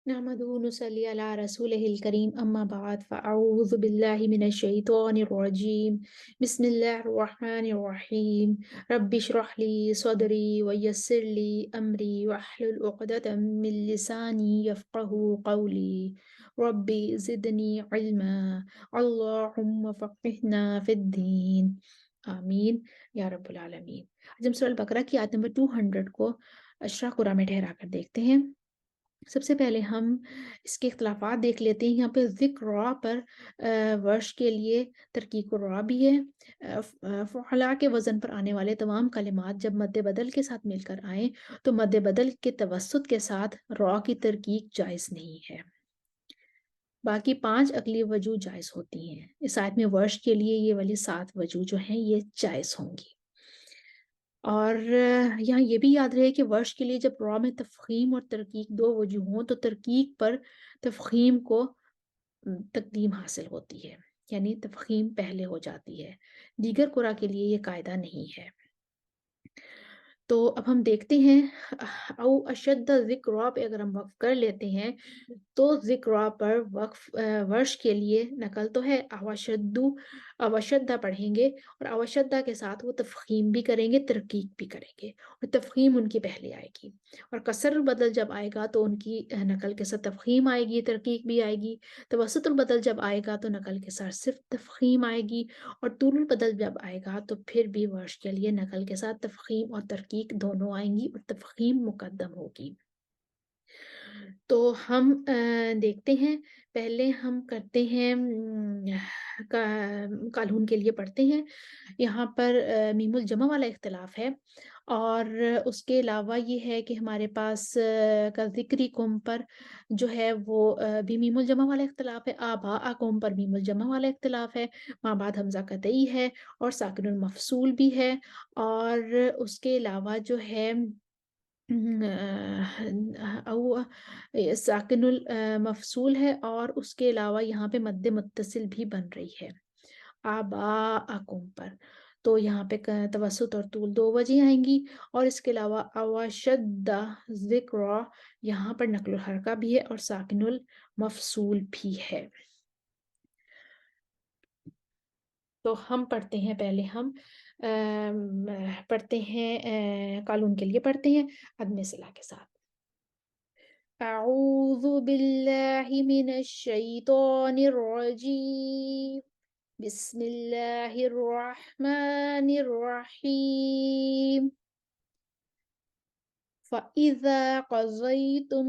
نحمده ونصلي على رسوله الكريم أما بعد فأعوذ بالله من الشيطان الرجيم بسم الله الرحمن الرحيم رب اشرح لي صدري ويسر لي أمري واحلل عقدة من لساني يفقه قولي ربي زدني علما اللهم فقهنا في الدين آمین یا رب العالمین۔ آج ہم سورہ البقرہ کی آیت نمبر 200 کو اشرح قرآن میں ٹھہرا کر دیکھتے ہیں۔ سب سے پہلے ہم اس کے اختلافات دیکھ لیتے ہیں۔ یہاں پہ ذکر را پر ورش کے لیے ترکیب را بھی ہے۔ فعلا کے وزن پر آنے والے تمام کلمات جب مد بدل کے ساتھ مل کر آئیں تو مد بدل کے توسط کے ساتھ را کی ترکیب جائز نہیں ہے۔ باقی 5 اگلی وجوہ جائز ہوتی ہیں۔ اس آیت میں ورش کے لیے یہ والی 7 وجوہ جو ہیں یہ جائز ہوں گی۔ اور یہاں یہ بھی یاد رہے کہ ورش کے لیے جب را میں تفخیم اور ترکیق 2 وجوہ ہوں تو ترکیق پر تفخیم کو تقدیم حاصل ہوتی ہے، یعنی تفخیم پہلے ہو جاتی ہے۔ دیگر قرآ کے لیے یہ قاعدہ نہیں ہے۔ تو اب ہم دیکھتے ہیں او اشد ذکر پہ اگر ہم وقف کر لیتے ہیں تو ذکر پر وقف ورش کے لیے نقل تو ہے اوشدہ پڑھیں گے، اور اوشدہ کے ساتھ وہ تفخیم بھی کریں گے، ترکیق بھی کریں گے، اور تفخیم ان کی پہلے آئے گی۔ اور کسر البدل جب آئے گا تو ان کی نقل کے ساتھ تفخیم آئے گی، ترکیق بھی آئے گی۔ توسط البدل جب آئے گا تو نقل کے ساتھ صرف تفخیم آئے گی، اور طول البدل جب آئے گا تو پھر بھی ورش کے لیے نقل کے ساتھ تفخیم اور ترکیق دونوں آئیں گی، اور تفخیم مقدم ہوگی۔ تو ہم دیکھتے ہیں، پہلے ہم کرتے ہیں قالون کے لیے پڑھتے ہیں۔ یہاں پر میم الجمع والا اختلاف ہے، اور اس کے علاوہ یہ ہے کہ ہمارے پاس کا ذکری قوم پر جو ہے وہ بھی میم الجمع والا اختلاف ہے، آبا قوم پر میم الجمع والا اختلاف ہے، ماں بعد حمزہ قطعی ہے، اور ساکن المفصول بھی ہے، اور اس کے علاوہ جو ہے او ساکن المفصول ہے، اور اس کے علاوہ یہاں پہ مد متصل بھی بن رہی ہے آباءکم پر۔ تو یہاں پہ توسط اور طول 2 وجہ آئیں گی، اور اس کے علاوہ اوشد ذکر یہاں پر نقل الحرکہ بھی ہے اور ساکن المفصول بھی ہے۔ تو ہم پڑھتے ہیں، پہلے ہم پڑھتے ہیں قالون کے لیے پڑھتے ہیں عدم صلہ کے ساتھ۔ اعوذ باللہ من الشیطان الرجیم بسم اللہ الرحمن الرحیم فَإِذَا قَضَيْتُم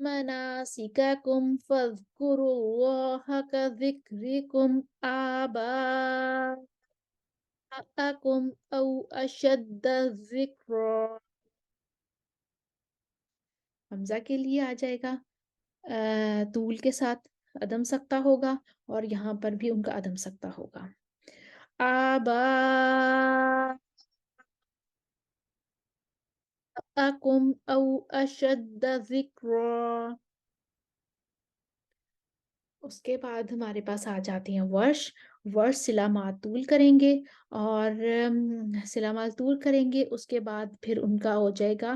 مَنَاسِكَكُمْ فَاذْكُرُوا اللَّهَ كَذِكْرِكُمْ آبَاءَكُمْ أَوْ أَشَدَّ ذِكْرًا۔ حمزہ کے لیے آ جائے گا طول کے ساتھ عدم سکتہ ہوگا، اور یہاں پر بھی ان کا عدم سکتہ ہوگا۔ آباءکم او اشد ذکرا۔ اس کے بعد ہمارے پاس آ جاتے ہیں ورش صلہ معطول کریں گے، اور صلہ معطول کریں گے، اس کے بعد پھر ان کا ہو جائے گا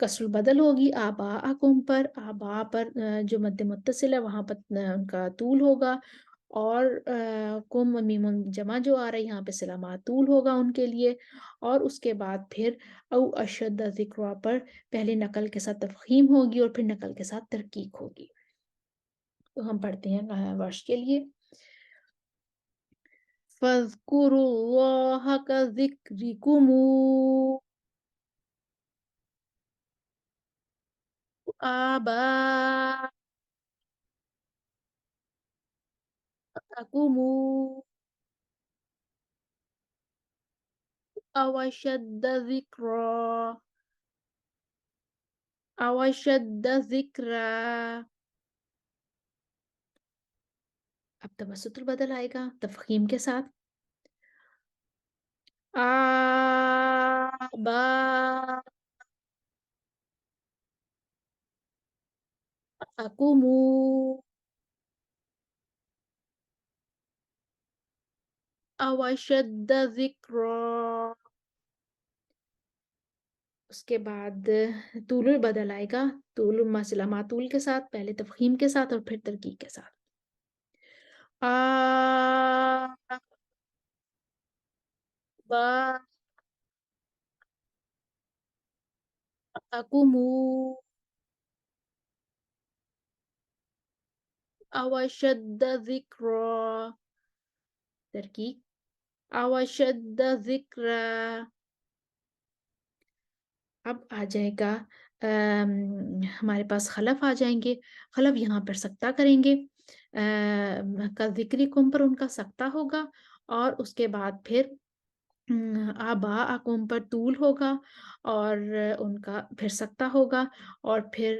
کسر البدل ہوگی آباءکم پر، آبا پر جو مد متصل ہے وہاں پر ان کا طول ہوگا، اور کم میم جمع جو آ رہا ہے یہاں پہ صلہ معطول ہوگا ان کے لیے، اور اس کے بعد پھر او اشد ذکر پر پہلے نقل کے ساتھ تفخیم ہوگی اور پھر نقل کے ساتھ ترکیق ہوگی۔ تو ہم پڑھتے ہیں ورش کے لیے۔ فَاذْكُرُوا اللَّهَ كَذِكْرِكُمْ آباءَكُمْ أَوْ أَشَدَّ ذِكْرًا أَوْ أَشَدَّ ذِكْرًا۔ اب توسط البدل آئے گا تفخیم کے ساتھ، آباءَكُمْ أَوْ أَشَدَّ ذِكْرًا۔ اس کے بعد طول البدل آئے گا، طول ماسلہ معطول کے ساتھ، پہلے تفخیم کے ساتھ اور پھر ترقیق کے ساتھ. آ با اکمو اوشد ذکر ترقیق اوشد ذکر. اب آ جائے گا ہمارے پاس خلف آ جائیں گے. خلف یہاں پر سکتہ کریں گے، کا ذکری کم پر ان کا سکتہ ہوگا، اور اس کے بعد پھر آبا اکم پر طول ہوگا اور ان کا پھر سکتہ ہوگا، اور پھر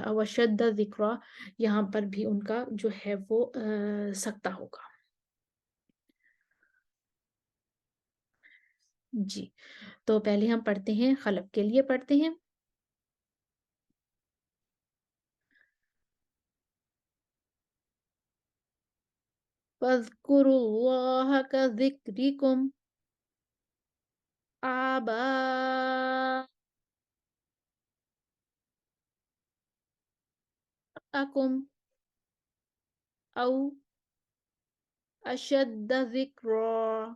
اوشد ذکر یہاں پر بھی ان کا جو ہے وہ سکتہ ہوگا. جی تو پہلے ہم پڑھتے ہیں، خلف کے لیے پڑھتے ہیں. فَاذْكُرُوا اللَّهَ كَذِكْرِكُمْ آباءَكُمْ أَوْ أَشَدَّ ذِكْرًا.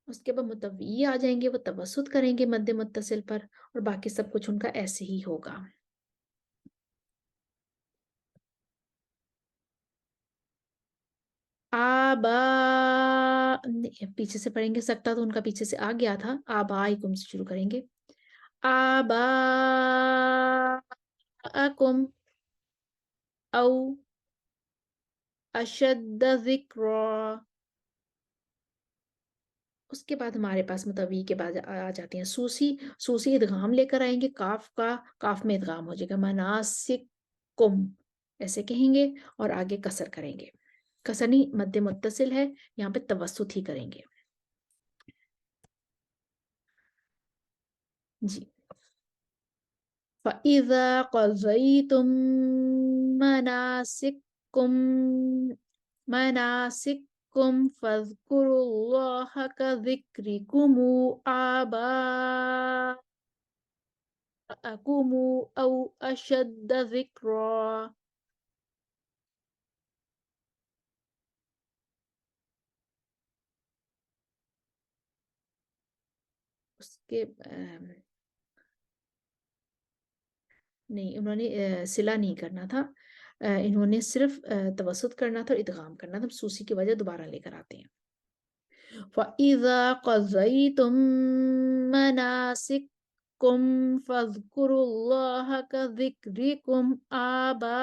اس کے بعد متوی آ جائیں گے، وہ توسط کریں گے مد متصل پر، اور باقی سب کچھ ان کا ایسے ہی ہوگا. آبا پیچھے سے پڑھیں گے، سکتا تو ان کا پیچھے سے آ گیا تھا، آبائکم سے شروع کریں گے. آباءکم او اشد ذکرا. اس کے بعد ہمارے پاس متوی کے بعد آ جاتے ہیں سوسی. سوسی ادغام لے کر آئیں گے، کاف کا کاف میں ادغام ہو جائے گا، مناسککم ایسے کہیں گے، اور آگے کسر کریں گے. کسر نہیں، مد متصل ہے، یہاں پہ توسط ہی کریں گے. جی. فَإِذَا قَضَيْتُم مَنَاسِكَكُمْ فَاذْكُرُوا اللَّهَ كَذِكْرِكُمْ آبَاءَكُمْ أَوْ أَشَدَّ ذِكْرًا. اس کے نہیں، انہوں نے صلہ نہیں کرنا تھا، انہوں نے صرف توسط کرنا تھا اور ادغام کرنا تھا. سوسی کی وجہ دوبارہ لے کر آتے ہیں. فَإِذَا قَضَيْتُم مَنَاسِكَكُمْ فَاذْكُرُوا اللَّهَ كَذِكْرِكُمْ آبَاءَكُمْ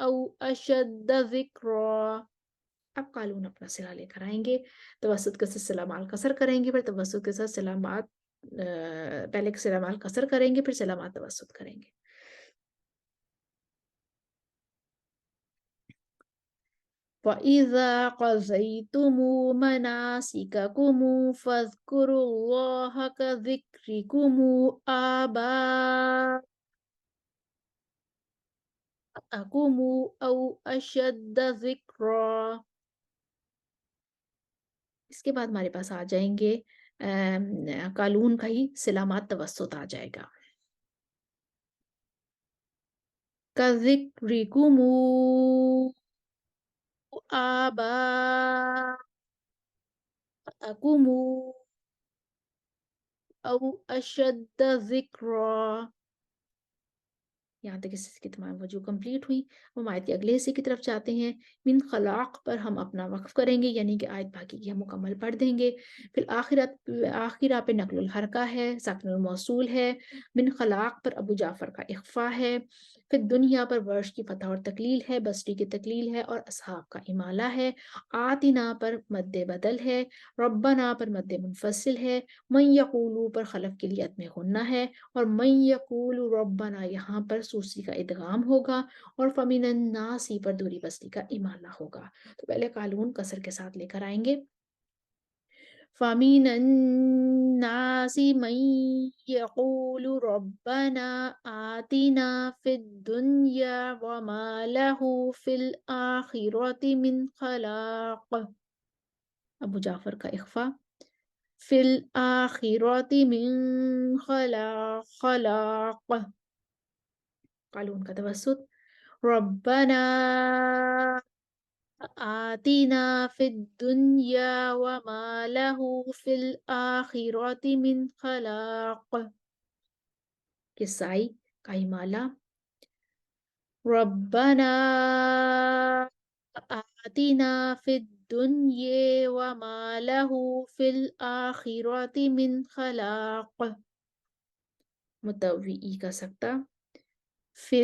أَوْ أَشَدَّ ذِكْرًا. اب قالون اپنا صلہ لے کر آئیں گے، توسط کے ساتھ صلہ مال کسر کریں گے، پھر توسط کے ساتھ صلہ مال پہلے صلہ مال کسر کریں گے، پھر صلہ مال توسط کریں گے. وَإِذَا قَضَيْتُمُ مَنَاسِكَكُمْ فَاذْكُرُوا اللَّهَ كَذِكْرِكُمْ آبَاءَكُمْ أَوْ أَشَدَّ ذِكْرًا. اس کے بعد ہمارے پاس آ جائیں گے قالون کا ہی صلہ ماد توسط آ جائے گا. كَذِكْرِكُمْ آبَاءَكُمْ أَوْ أَشَدَّ ذِكْرًا. یہاں تک اس کی تمام وجوہ کمپلیٹ ہوئی. ہم آیت اگلے حصے کی طرف جاتے ہیں. من خلاق پر ہم اپنا وقف کریں گے، یعنی کہ آیت باقی کی ہم مکمل پڑھ دیں گے. پھر آخرہ پہ نقل الحرکہ ہے، ساکن الموصول ہے. من خلاق پر ابو جعفر کا اخفا ہے. پھر دنیا پر ورش کی فتح اور تقلیل ہے، بصری کی تقلیل ہے اور اصحاب کا امالہ ہے. آتنا پر مد بدل ہے. ربنا پر مد منفصل ہے. من یقولو پر خلف کے لیے عدم غنہ ہے، اور من یقول ربنا یہاں پر سوسی کا ادغام ہوگا، اور فمن الناسی پر دوری بستی کا امالہ ہوگا. تو پہلے قالون کسر کے ساتھ لے کر آئیں گے. فَمِنَ النَّاسِ مَن يَقُولُ رَبَّنَا آتِنَا فِي الدُّنْيَا وَمَا لَهُ فِي الْآخِرَةِ مِنْ خَلَاقٍ. ابو جعفر کا اخفا. فی الآخرات من خلاق. قالون کا توسط. ربنا آتنا فی الدنیا وما له فی الآخرات من خلاق. کسائی کائی مالا. ربنا آتنا فی الدنیا وما له فی الآخرات من خلاق. متوی کا سکتا. فی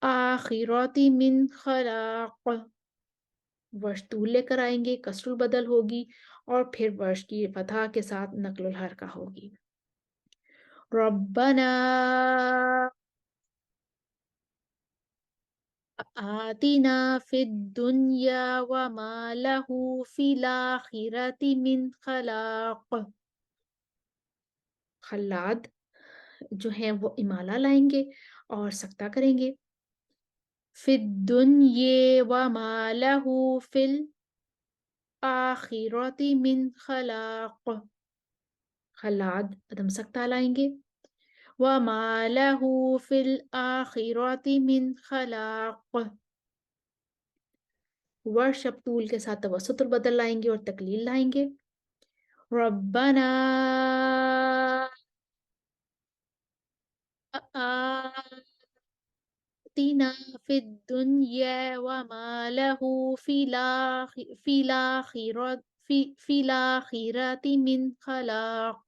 الآخرات من خلاق. ورش طول لے کر آئیں گے، کسر البدل ہوگی، اور پھر ورش کی فتح کے ساتھ نقل الحرکہ ہوگی. ربنا آتنا فی الدنیا وما له فی الآخرات من خلاق. خلاد جو ہیں وہ امالہ لائیں گے اور سکتہ کریں گے. فی الدنیا وما له فی الآخرات من خلاق. خلاد عدم سکتہ لائیں گے. وما له فی الآخرات من خلاق. ورش اب طول کے ساتھ توسط البدل لائیں گے اور تقلیل لائیں گے. ربنا آتنا فی الدنیا وما له فی الآخرات من خلاق.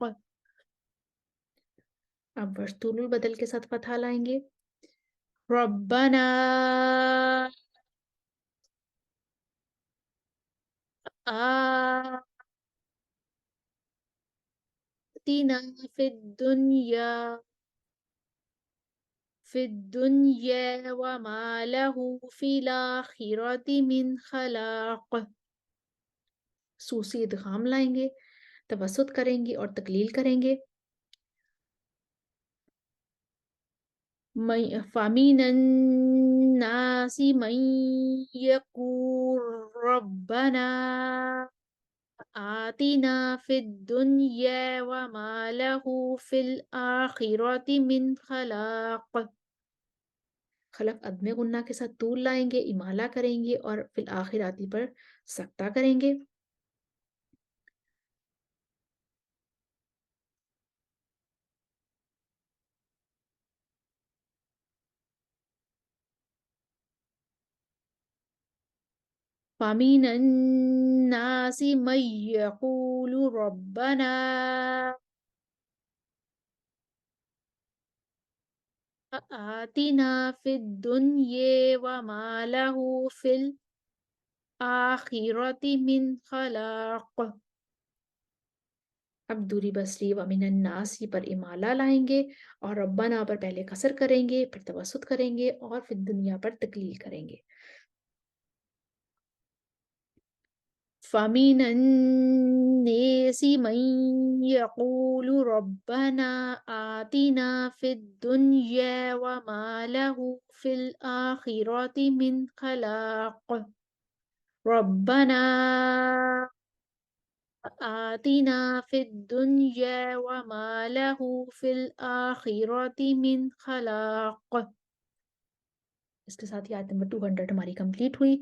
اب ورش طول البدل کے ساتھ فتحہ لائیں گے. ربنا آتنا فی الدنیا وما له فی الآخرات من خلاق. سوسی ادغام لائیں گے، توسط کریں گے اور تقلیل کریں گے. فَمِنَ النَّاسِ مَن يَقُولُ رَبَّنَا آتنا فی الدنیا وما له فی الآخرات من خلاق. خلق عدم غنہ کے ساتھ طول لائیں گے، امالہ کریں گے اور فی الآخراتی پر سکتہ کریں گے. فَمِنَ النَّاسِ مَن يَقُولُ رَبَّنَا آتنا فی الدنیا وما له فی الآخرات من خلاق. اب دوری بصری ومن الناس پر امالہ لائیں گے اور ربنا پر پہلے کسر کریں گے، پھر توسط کریں گے اور پھر دنیا پر تقلیل کریں گے. فَمِنَ النَّاسِ مَن يَقُولُ رَبَّنَا آتِنَا فِي الدُّنْيَا وَمَا لَهُ فِي الْآخِرَةِ مِنْ خَلَاقٍ. رَبَّنَا آتِنَا فِي الدُّنْيَا وَمَا لَهُ فِي الْآخِرَةِ مِنْ خَلَاقٍ. اس کے ساتھ یہ آیت نمبر 200 ہماری کمپلیٹ ہوئی.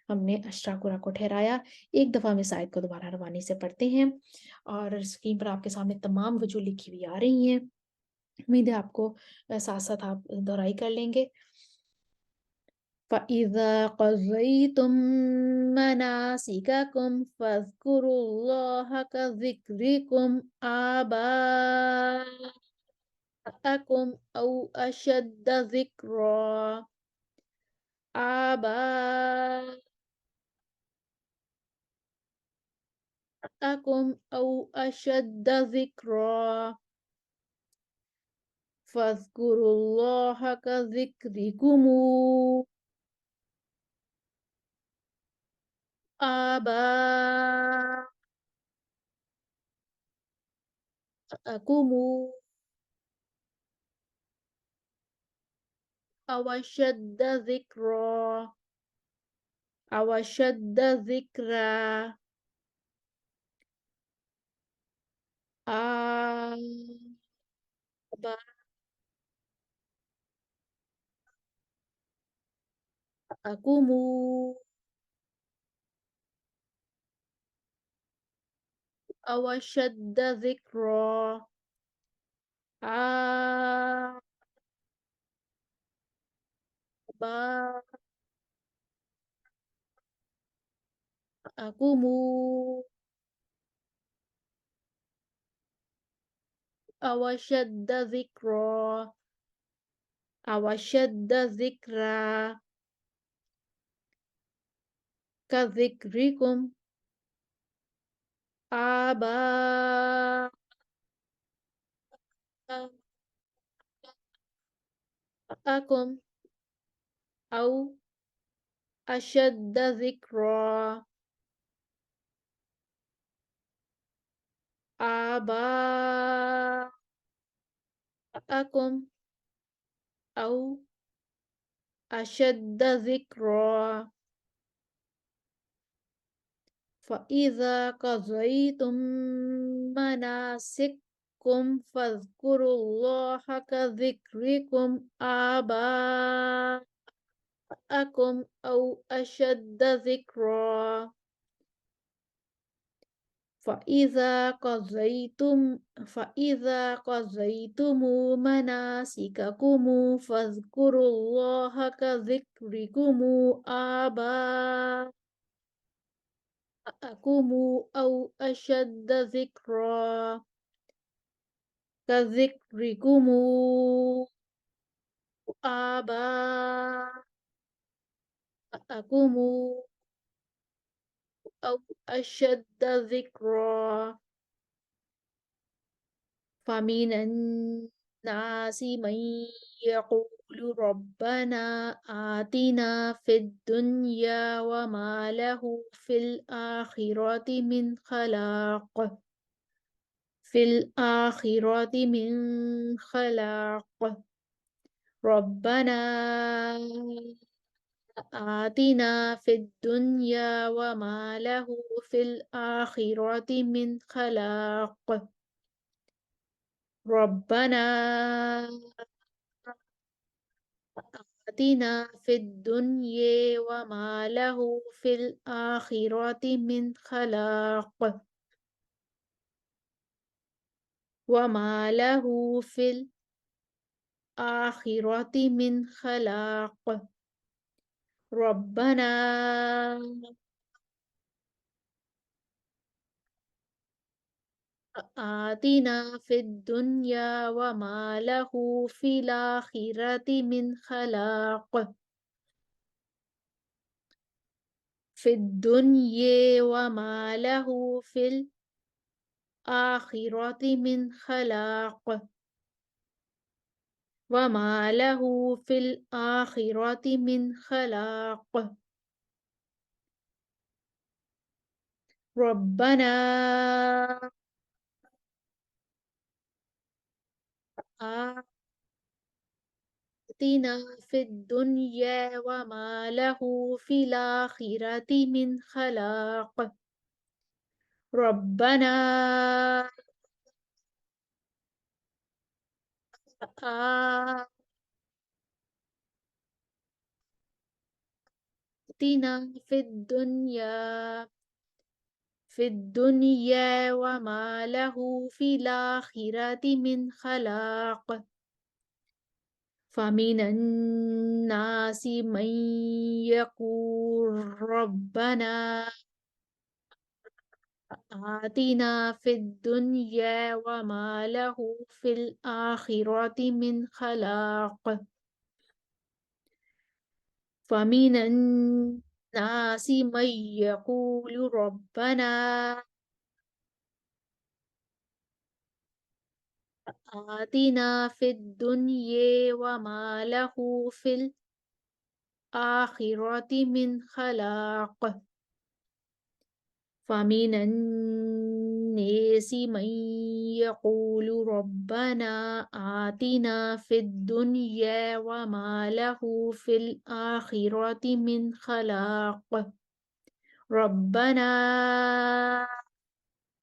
ہم نے اشراقرا کو ٹھہرایا. ایک دفعہ ہم اس آیت کو دوبارہ روانی سے پڑھتے ہیں اور اسکرین پر آپ کے سامنے تمام وجہ لکھی ہوئی آ رہی ہیں. امید ہے آپ کو ساتھ ساتھ آپ دہرائی کر لیں گے. فَإِذَا قَضَيْتُم مَّنَاسِكَكُمْ فَاذْكُرُوا اللَّهَ كَذِكْرِكُمْ آبَاءَكُمْ أَوْ أَشَدَّ ذِكْرًا. آباءكم أو أشد ذكرا. فاذكروا الله كذكركم آباءكم أو أشد ذكرا أو أشد ذكرا. آباءكم أو أشد ذكرا آباءكم أو أشد ذكرا أو أشد ذكرا كذكركم آباءكم أو أشد ذكرا آباءكم أو أشد ذكرا فإذا قضيتم مناسككم فاذكروا الله كذكركم آباءكم أو أشد ذكرا فإذا قضيتم مناسككم فاذكروا الله كذكركم آباءكم أو أشد ذكرا كذكركم آباءكم أو أشد ذكرا فمن الناس من يقول ربنا آتنا في الدنيا وما له في الآخرة من خلاق ربنا آتنا في الدنيا وما له في الآخرة من خلاق ربنا آتنا في الدنيا وما له في الآخرة من خلاق وما له في الآخرة من خلاق ربنا آتنا في الدنيا وما له في الآخرة من خلاق في الدنيا وما له في الآخرة من خلاق وما له في الآخرة من خلاق ربنا آتنا في الدنيا وما له في الآخرة من خلاق ربنا آتنا في الدنيا وما له في الآخرة من خلاق فمن الناس من يقول ربنا آتنا في الدنيا وما له في الآخرة من خلاق فمن الناس من يقول ربنا آتنا في الدنيا وما له في الآخرة من خلاق فمن الناس من يقول ربنا آتنا في الدنيا وما له في الآخرة من خلاق ربنا